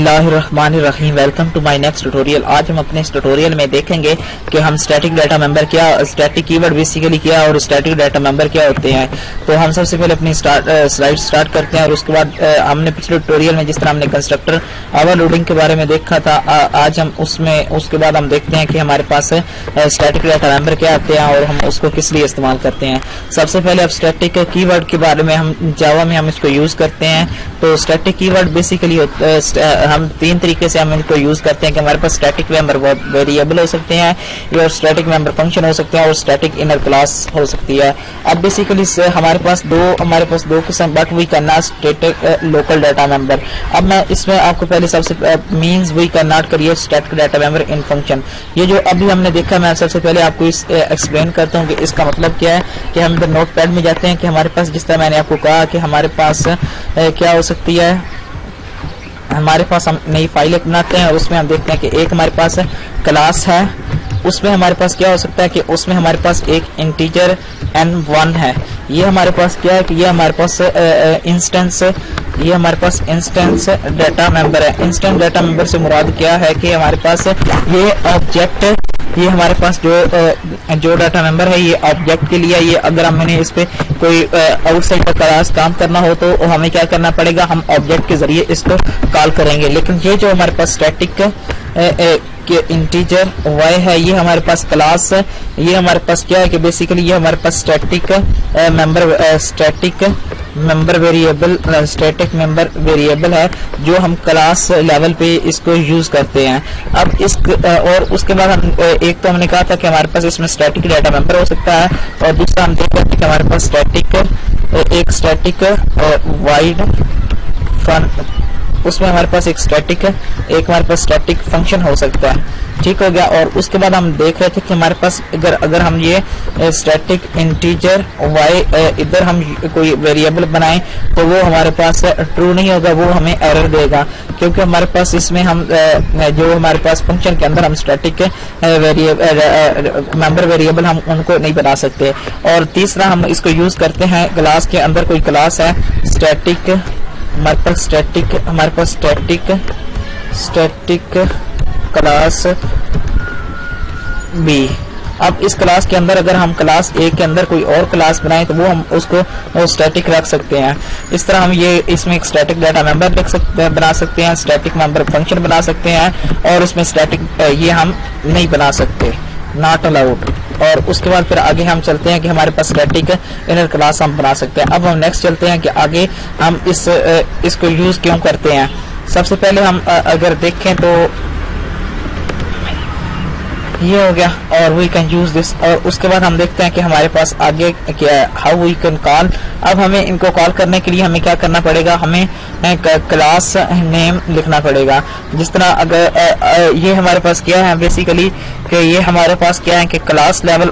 बिस्मिल्लाहिर्रहमानिर्रहीम। Welcome to my next tutorial. आज हम अपने इस ट्यूटोरियल में देखेंगे कि हम स्टैटिक डाटा मेंबर क्या, स्टैटिक कीवर्ड बेसिकली क्या और स्टैटिक डाटा मेंबर क्या होते हैं। तो हम सबसे पहले अपनी स्लाइड स्टार्ट करते हैं और उसके बाद हमने पिछले ट्यूटोरियल में जिस तरह हमने कंस्ट्रक्टर ओवरलोडिंग के बारे में देखा था, आज हम उसके बाद हम देखते हैं कि हमारे पास स्टैटिक डाटा मेंबर क्या आते हैं और हम उसको किस लिए इस्तेमाल करते हैं। सबसे पहले अब स्टैटिक कीवर्ड के बारे में, हम जावा में हम इसको यूज करते हैं। तो स्टैटिक कीवर्ड बेसिकली हम तीन तरीके से हम इनको यूज करते हैं कि हमारे पास स्टैटिक मेंबर वेरिएबल हो सकते हैं और स्टैटिक मेंबर फंक्शन हो सकते हैं और स्टैटिक इनर क्लास हो सकती है। अब बेसिकली हमारे पास दो किस्म, but we can not static local data member. अब मैं इसमें आपको पहले सबसे मींस वी कैन नॉट करिए static data member in function. ये जो अभी हमने देखा, मैं सबसे पहले आपको इस एक्सप्लेन करता हूँ कि इसका मतलब क्या है। कि हम इधर नोट पैड में जाते हैं कि हमारे पास, जिस तरह मैंने आपको कहा कि हमारे पास क्या हो सकती है, हमारे पास हम नई फाइल बनाते हैं और उसमें हम देखते हैं कि एक हमारे पास क्लास है, उसमें हमारे पास क्या हो सकता है कि उसमें हमारे पास एक इंटीजर n1 है। ये हमारे पास क्या है कि ये हमारे पास इंस्टेंस डाटा मेंबर है। इंस्टेंस डाटा मेंबर से मुराद क्या है कि हमारे पास ये ऑब्जेक्ट, ये हमारे पास जो डाटा मेंबर है ये ऑब्जेक्ट के लिए, ये अगर हमने इस पे कोई आउटसाइड का क्लास काम करना हो तो हमें क्या करना पड़ेगा, हम ऑब्जेक्ट के जरिए इसको कॉल करेंगे। लेकिन ये जो हमारे पास स्टैटिक के इंटीजर y है, ये हमारे पास क्लास, ये हमारे पास क्या है कि बेसिकली ये हमारे पास स्टैटिक मेंबर वेरिएबल है जो हम क्लास लेवल पे इसको यूज करते हैं। अब और उसके बाद हम एक तो हमने कहा था कि हमारे पास इसमें स्टैटिक डाटा मेंबर हो सकता है और दूसरा हम देख रहे थे कि हमारे पास स्टैटिक वाइड फन, उसमें हमारे पास एक हमारे पास स्टैटिक फंक्शन हो सकता है। ठीक हो गया। और उसके बाद हम देख रहे थे कि हमारे पास अगर हम ये स्टैटिक इंटीजर y इधर हम कोई वेरिएबल बनाएं तो वो हमारे पास ट्रू नहीं होगा, वो हमें एरर देगा, क्योंकि हमारे पास इसमें हम जो हमारे पास फंक्शन के अंदर हम स्टैटिक मेंबर वेरिएबल हम उनको नहीं बना सकते। और तीसरा हम इसको यूज करते हैं क्लास के अंदर, कोई क्लास है स्टैटिक, हमारे पास स्टैटिक क्लास बी। अब इस क्लास के अंदर अगर हम क्लास ए के अंदर कोई और क्लास बनाएं तो वो हम उसको स्टैटिक रख सकते हैं। इस तरह हम ये इसमें एक स्टैटिक डाटा मेंबर बना सकते हैं, स्टैटिक मेंबर फंक्शन बना सकते हैं और उसमें स्टैटिक ये हम नहीं बना सकते, नॉट अलाउड। और उसके बाद फिर आगे हम चलते हैं कि हमारे पास स्टैटिक इनर क्लास हम बना सकते हैं। अब हम नेक्स्ट चलते हैं कि आगे हम इसको यूज क्यों करते हैं। सबसे पहले हम अगर देखें तो ये हो गया और वी कैन यूज दिस। और उसके बाद हम देखते हैं कि हमारे पास आगे क्या है, हाउ वी कैन कॉल। अब हमें इनको कॉल करने के लिए हमें क्या करना पड़ेगा, हमें क्लास नेम लिखना पड़ेगा। जिस तरह अगर ये हमारे पास क्या है बेसिकली कि ये हमारे पास क्या है कि क्लास लेवल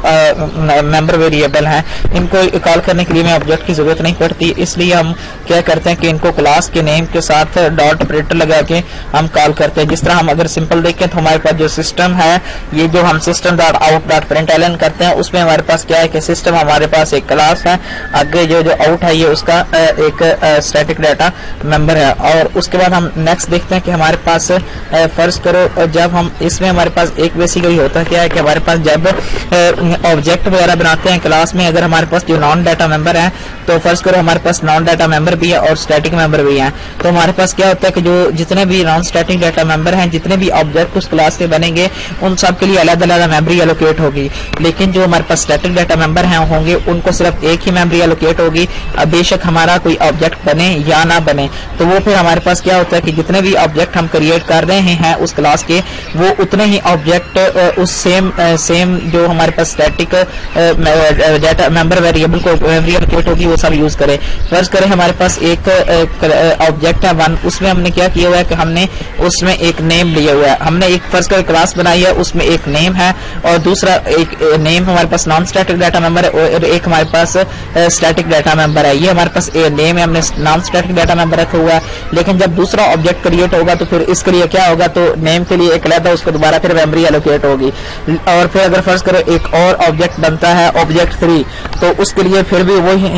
मेंबर वेरिएबल है, इनको कॉल करने के लिए हमें ऑब्जेक्ट की जरूरत नहीं पड़ती, इसलिए हम क्या करते हैं कि इनको क्लास के नेम के साथ डॉट ऑपरेटर लगा के हम कॉल करते हैं। जिस तरह हम अगर सिंपल देखें तो हमारे पास जो सिस्टम है, ये जो हम system dot out dot println करते हैं, उसमें हमारे पास क्या है कि सिस्टम हमारे पास एक क्लास है, आगे जो आउट है ये उसका एक स्टैटिक डाटा मेंबर है। और उसके बाद हम नेक्स्ट देखते हैं कि हमारे पास फर्ज करो जब हम इसमें हमारे पास एक बेसिकली होता क्या है कि हमारे पास जब ऑब्जेक्ट वगैरह बनाते हैं क्लास में, अगर हमारे पास जो नॉन डाटा मेंबर है, तो फर्ज करो हमारे पास नॉन डाटा मेंबर भी है और स्टैटिक मेंबर भी है, तो हमारे पास क्या होता है कि जो जितने भी नॉन स्टैटिक डाटा मेंबर हैं, जितने भी ऑब्जेक्ट उस क्लास से बनेंगे, उन सब के लिए अलग अलग मेमोरी एलोकेट होगी। लेकिन जो हमारे पास स्टैटिक डाटा मेंबर हैं होंगे उनको सिर्फ एक ही मेमोरी एलोकेट होगी, बेशक हमारा कोई ऑब्जेक्ट बने या ना बने। तो वो फिर हमारे पास क्या होता है कि जितने भी ऑब्जेक्ट हम क्रिएट कर रहे हैं उस क्लास के, वो उतने ही ऑब्जेक्ट उस सेम जो हमारे पास स्टैटिक डाटा मेंबर वेरिएबल को मेमोरी एलोकेट होगी वो सब यूज करें। फर्ज करें हमारे पास एक ऑब्जेक्ट है 1, उसमें हमने क्या किया हुआ है कि हमने उसमें एक नेम लिया हुआ है, हमने एक फर्ज कर क्लास बनाई है, उसमें एक नेम है और दूसरा एक नेम हमारे पास नॉन स्टैटिक डाटा मेंबर है और एक हमारे पास स्टैटिक डाटा मेंबर है। ये हमारे पास नेम है, हमने नॉन स्टैटिक डाटा मेंबर रखा हुआ है। लेकिन जब दूसरा ऑब्जेक्ट क्रिएट होगा तो फिर इसके लिए क्या होगा, तो नेम के लिए एक अलग उसको दोबारा फिर मेमोरी एलोकेट होगी। और फिर अगर फर्ज करो एक और ऑब्जेक्ट बनता है ऑब्जेक्ट 3, तो उसके लिए फिर भी वही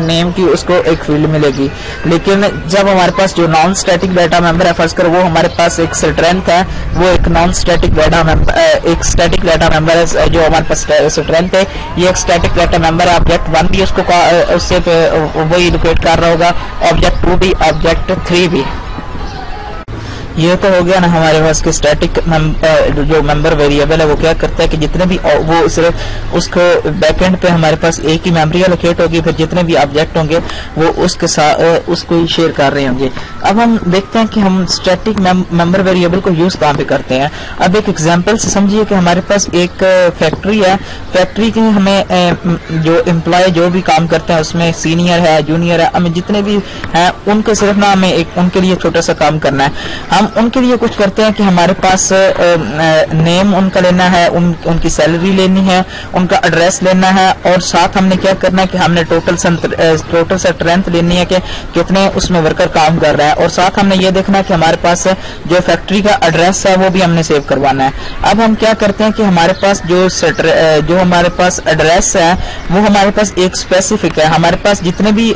नेम की उसको एक फील्ड मिलेगी। लेकिन जब हमारे पास जो नॉन स्टैटिक डाटा मेंबर है, फर्ज करो वो हमारे पास एक स्ट्रेंथ है, वो एक नॉन स्टैटिक डाटा मेंबर एक स्टैटिक डाटा मेंबर है जो हमारे पास स्ट्रेंथ है, ये एक स्टैटिक डाटा मेंबर है। ऑब्जेक्ट 1 भी उसको उससे वही लोकेट कर रहा होगा, ऑब्जेक्ट 2 भी, ऑब्जेक्ट 3 भी। ये तो हो गया ना हमारे पास के स्टैटिक जो मेंबर वेरिएबल है वो क्या करता है कि जितने भी वो सिर्फ उसको बैकएंड पे हमारे पास एक ही मेमोरी एलोकेट होगी, फिर जितने भी ऑब्जेक्ट होंगे वो उसके साथ उसको ही शेयर कर रहे होंगे। अब हम देखते हैं कि हम स्टैटिक मेंबर वेरिएबल को यूज कहाँ पे करते हैं। अब एक एग्जांपल से समझिए कि हमारे पास एक फैक्ट्री है, फैक्ट्री के हमें जो एम्प्लॉय जो भी काम करते हैं उसमें सीनियर है, जूनियर है, हमें जितने भी हैं उनके सिर्फ ना हमें एक उनके लिए छोटा सा काम करना है। हम उनके लिए कुछ करते हैं कि हमारे पास नेम उनका लेना है, उनकी सैलरी लेनी है, उनका एड्रेस लेना है और साथ हमने क्या करना है कि हमने टोटल स्ट्रेंथ लेनी है कि कितने उसमें वर्कर काम कर रहा है और साथ हमने ये देखना है कि हमारे पास जो फैक्ट्री का एड्रेस है वो भी हमने सेव करवाना है। अब हम क्या करते हैं कि हमारे पास जो हमारे पास एड्रेस है वो हमारे पास एक स्पेसिफिक है। हमारे पास जितने भी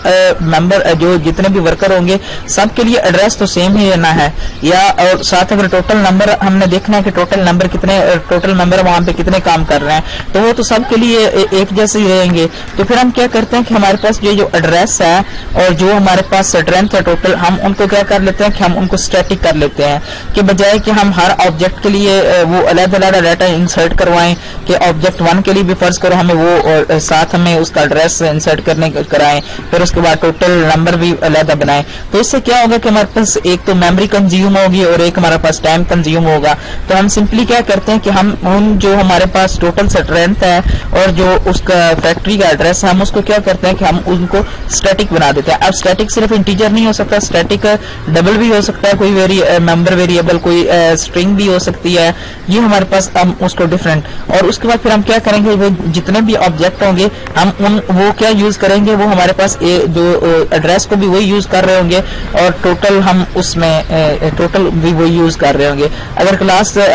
मेंबर जितने भी वर्कर होंगे सबके लिए एड्रेस तो सेम ही लेना है, या और साथ अगर टोटल नंबर हमने देखना है कि टोटल नंबर वहां पे कितने काम कर रहे हैं तो वो तो सबके लिए एक जैसे ही रहेंगे। तो फिर हम क्या करते हैं कि हमारे पास जो एड्रेस है और जो हमारे पास स्ट्रेंथ है टोटल, हम उनको क्या कर लेते हैं कि हम उनको स्टैटिक कर लेते हैं, कि बजाय कि हम हर ऑब्जेक्ट के लिए वो अलग अलग डाटा इंसर्ट करवाएं कि ऑब्जेक्ट 1 के लिए भी फर्ज करो हमें वो और साथ हमें उसका एड्रेस इंसर्ट करने कराएं, फिर उसके बाद टोटल नंबर भी अलग बनाएं। तो इससे क्या होगा कि हमारे पास एक तो मेमोरी कंज्यूम होगी और एक हमारे पास टाइम कंज्यूम होगा। तो हम सिंपली क्या करते हैं कि हम उन जो हमारे पास टोटल स्ट्रेंथ है और जो उसका फैक्ट्री का एड्रेस है हम उसको क्या करते हैं कि हम उनको स्टैटिक बना देते हैं। अब स्टैटिक सिर्फ इंटीजर नहीं हो सकता, स्टैटिक डबल भी हो सकता है, कोई मेंबर वेरिएबल कोई स्ट्रिंग भी हो सकती है। ये हमारे पास हम उसको डिफरेंट और उसके बाद फिर हम क्या करेंगे, वो जितने भी ऑब्जेक्ट होंगे हम वो क्या यूज करेंगे, वो हमारे पास जो एड्रेस को भी वही यूज कर रहे होंगे और टोटल हम उसमें टोटल भी वही यूज कर रहे होंगे।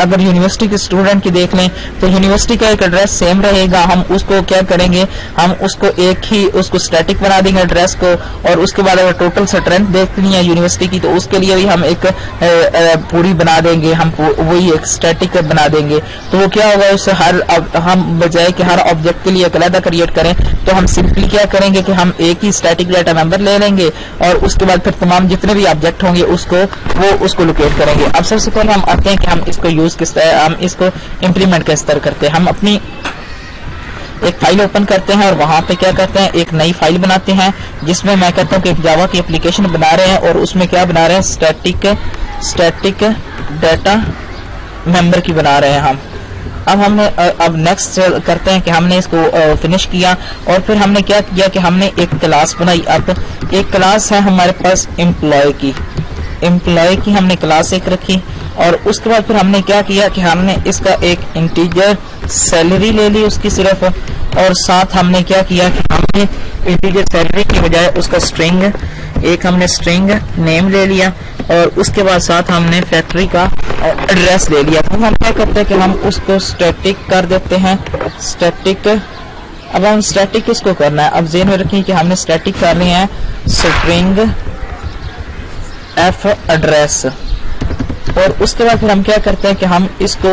अगर यूनिवर्सिटी के स्टूडेंट की देख लें तो यूनिवर्सिटी का एक एड्रेस सेम रहेगा, हम उसको क्या करेंगे, हम उसको उसको स्टैटिक बना देंगे एड्रेस को। और उसके बाद अगर टोटल स्ट्रेंथ देखनी है यूनिवर्सिटी की तो उसके लिए भी हम एक पूरी बना देंगे, हम वही एक स्टैटिक बना देंगे। तो वो क्या होगा, उससे हम बजाय कि हर ऑब्जेक्ट के लिए एक अलग क्रिएट करें तो हम सिंपली क्या करेंगे कि हम एक ही स्टैटिक डाटा मेंबर ले लेंगे और उसके बाद फिर तमाम जितने भी ऑब्जेक्ट होंगे उसको लोकेट करेंगे। अब सबसे पहले हम आते हैं कि हम इसको यूज किस तरह, हम इसको इंप्लीमेंट किस तरह करते हैं। हम अपनी एक फाइल ओपन करते हैं और वहां पे क्या करते हैं, एक नई फाइल बनाते हैं जिसमें मैं कहता हूँ कि एक जावा की एप्लीकेशन बना रहे हैं और उसमें क्या बना रहे हैं, स्टैटिक डाटा मेंबर की बना रहे हैं हम। अब नेक्स्ट करते हैं कि हमने इसको फिनिश किया और फिर हमने क्या किया कि हमने एक क्लास बनाई। अब एक क्लास है हमारे पास एम्प्लॉय की हमने क्लास एक रखी और उसके बाद फिर हमने क्या किया कि हमने इसका एक इंटीजर सैलरी ले ली उसकी सिर्फ, और साथ हमने क्या किया कि हमने इंटीजर सैलरी की बजाय उसका स्ट्रिंग नेम ले लिया और उसके बाद साथ हमने फैक्ट्री का एड्रेस ले लिया। तो हम क्या करते हैं कि हम उसको स्टैटिक कर देते हैं, स्टैटिक। अब हम स्टैटिक किसको करना है, अब ज़हन में रखिए कि हमने स्टैटिक करनी है स्ट्रिंग एफ एड्रेस और उसके बाद फिर हम क्या करते हैं कि हम इसको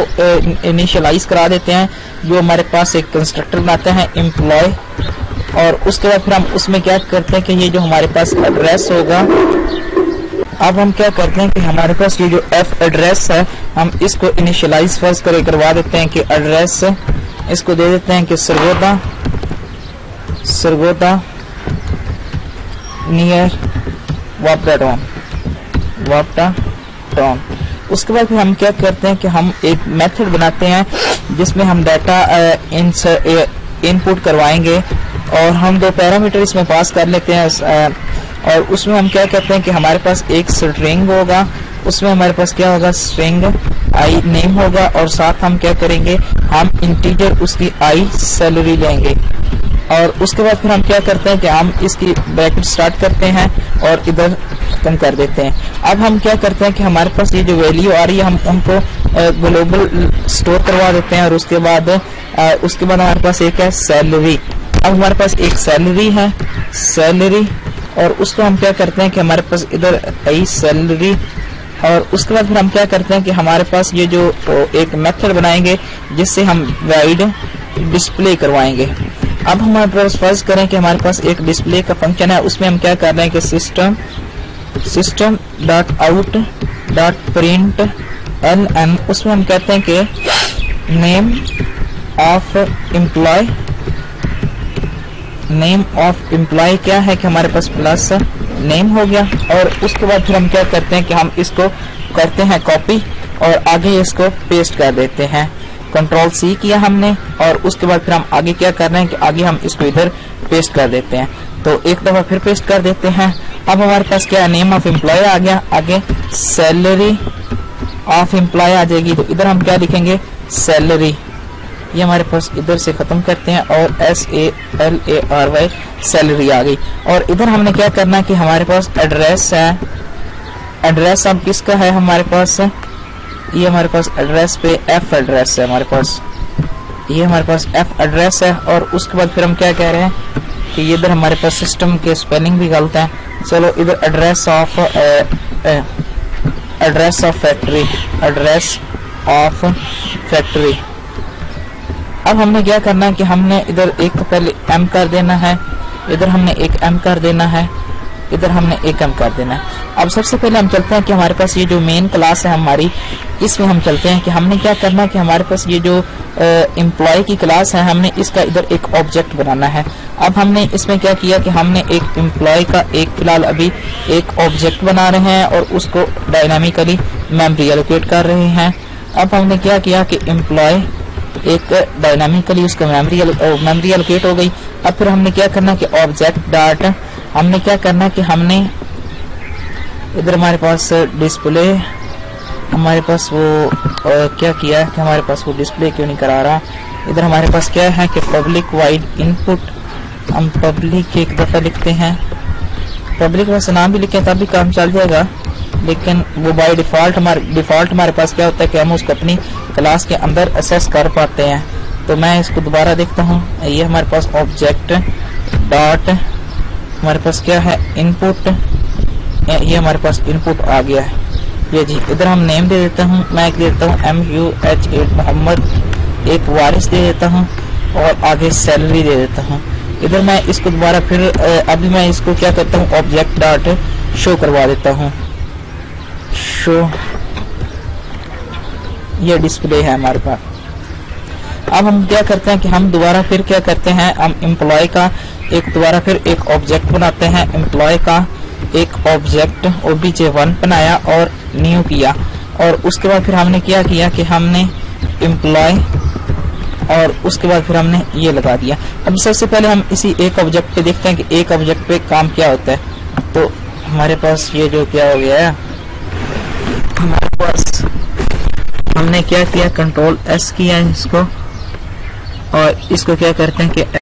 इनिशियलाइज करा देते हैं, जो हमारे पास एक कंस्ट्रक्टर बनाते हैं एम्प्लॉय, और उसके बाद फिर हम उसमें क्या करते हैं कि ये जो हमारे पास एड्रेस होगा, अब हम क्या करते हैं कि हमारे पास ये जो एफ एड्रेस है हम इसको इनिशियलाइज फर्स्ट करवा देते हैं कि एड्रेस इसको दे देते हैं कि सरगोदा नियर वापटा टाउन। उसके बाद फिर हम क्या करते हैं कि हम एक मेथड बनाते हैं जिसमें हम डाटा इनपुट करवाएंगे और हम 2 पैरामीटर इसमें पास कर लेते हैं। और उसमें हम क्या करते हैं कि हमारे पास एक स्ट्रिंग होगा, उसमें हमारे पास क्या होगा, स्ट्रिंग आई नेम होगा, और साथ हम क्या करेंगे, हम इंटीजर उसकी आई सैलरी लेंगे। और उसके बाद फिर हम क्या करते हैं कि हम इसकी ब्रैकेट स्टार्ट करते हैं और इधर खत्म कर देते हैं। अब हम क्या करते हैं कि हमारे पास ये जो वैल्यू आ रही है हम उनको ग्लोबल स्टोर करवा देते हैं, और उसके बाद हमारे पास एक है सैलरी। अब हमारे पास एक सैलरी है, सैलरी, और उसको हम क्या करते हैं कि हमारे पास इधर आई सैलरी, और उसके बाद फिर हम क्या करते हैं कि हमारे पास ये जो एक मेथड बनाएंगे जिससे हम वाइड डिस्प्ले करवाएंगे। अब हमारे पास फर्ज करें कि हमारे पास एक डिस्प्ले का फंक्शन है, उसमें हम क्या कर रहे हैं कि system dot out dot print ln, उसमें हम कहते हैं कि नेम ऑफ एम्प्लॉय क्या है कि हमारे पास प्लस नेम हो गया। और उसके बाद फिर हम क्या करते हैं कि हम इसको करते हैं कॉपी और आगे इसको पेस्ट कर देते हैं। कंट्रोल सी किया हमने, और उसके बाद फिर हम आगे क्या कर रहे हैं कि आगे हम इसको इधर पेस्ट कर देते हैं। तो एक दफा फिर पेस्ट कर देते हैं। अब हमारे पास क्या है, नेम ऑफ एम्प्लॉय आ गया, आगे सैलरी ऑफ एम्प्लॉय आ जाएगी। तो इधर हम क्या लिखेंगे, सैलरी, ये हमारे पास इधर से खत्म करते हैं, और SALARY सैलरी आ गई। और इधर हमने क्या करना है कि हमारे पास एड्रेस है, एड्रेस अब किसका है हमारे पास, ये हमारे पास एड्रेस पे F एड्रेस है हमारे पास, ये हमारे पास F एड्रेस है। और उसके बाद फिर हम क्या कह रहे हैं कि ये इधर हमारे पास सिस्टम के स्पेलिंग भी गलत है। चलो इधर एड्रेस ऑफ फैक्ट्री। अब हमने क्या करना है कि हमने इधर एक तो पहले M कर देना है, इधर हमने एक M कर देना है, इधर हमने एक M कर देना है। अब सबसे पहले हम चलते हैं कि हमारे पास ये जो मेन क्लास है हमारी, इसमें हम चलते हैं कि हमने क्या करना है कि हमारे पास ये जो एम्प्लॉय की क्लास है, हमने इसका इधर एक ऑब्जेक्ट बनाना है। अब हमने इसमें क्या किया कि हमने एक एम्प्लॉय का एक फिलहाल अभी एक ऑब्जेक्ट बना रहे हैं और उसको डायनामिकली मेमोरी एलोकेट कर रहे हैं। अब हमने क्या किया कि एम्प्लॉय एक डायनामिकली उसका मेमोरी एलोकेट हो गई। अब फिर हमने क्या करना कि ऑब्जेक्ट डॉट, हमने क्या करना कि हमने इधर हमारे पास डिस्प्ले, हमारे पास वो क्या किया है कि हमारे पास वो डिस्प्ले क्यों नहीं करा रहा। इधर हमारे पास क्या है कि पब्लिक वाइड इनपुट, हम पब्लिक एक दफा लिखते हैं, पब्लिक वैसे नाम भी लिखें तब भी काम चल जाएगा, लेकिन वो बाय डिफॉल्ट हमारे पास क्या होता है कि हम उसको अपनी क्लास के अंदर एक्सेस कर पाते हैं। तो मैं इसको दोबारा देखता हूँ, ये हमारे पास ऑब्जेक्ट डॉट, हमारे पास क्या है इनपुट, ये हमारे पास इनपुट आ गया है। ये जी इधर हम नेम दे देता हूँ, मैं दे देता हूँ MUH8 मोहम्मद, एक वारिस दे देता हूँ, और आगे सैलरी दे देता हूँ। इधर मैं इसको दोबारा फिर अभी मैं इसको क्या करता हूँ, ऑब्जेक्ट डॉट शो करवा देता हूँ, शो, ये डिस्प्ले है हमारे पास। अब हम क्या करते हैं कि हम दोबारा फिर क्या करते हैं, हम एम्प्लॉय का एक दोबारा फिर एक ऑब्जेक्ट बनाते हैं, एम्प्लॉय का एक ऑब्जेक्ट OBJ1 बनाया और न्यू किया। और उसके बाद फिर हमने क्या किया कि हमने एम्प्लॉय, और उसके बाद फिर हमने ये लगा दिया। अब सबसे पहले हम इसी एक ऑब्जेक्ट पे देखते हैं कि एक ऑब्जेक्ट पे काम क्या होता है। तो हमारे पास ये जो क्या हो गया है, हमारे पास हमने क्या किया, कंट्रोल S किया इसको, और इसको क्या करते हैं कि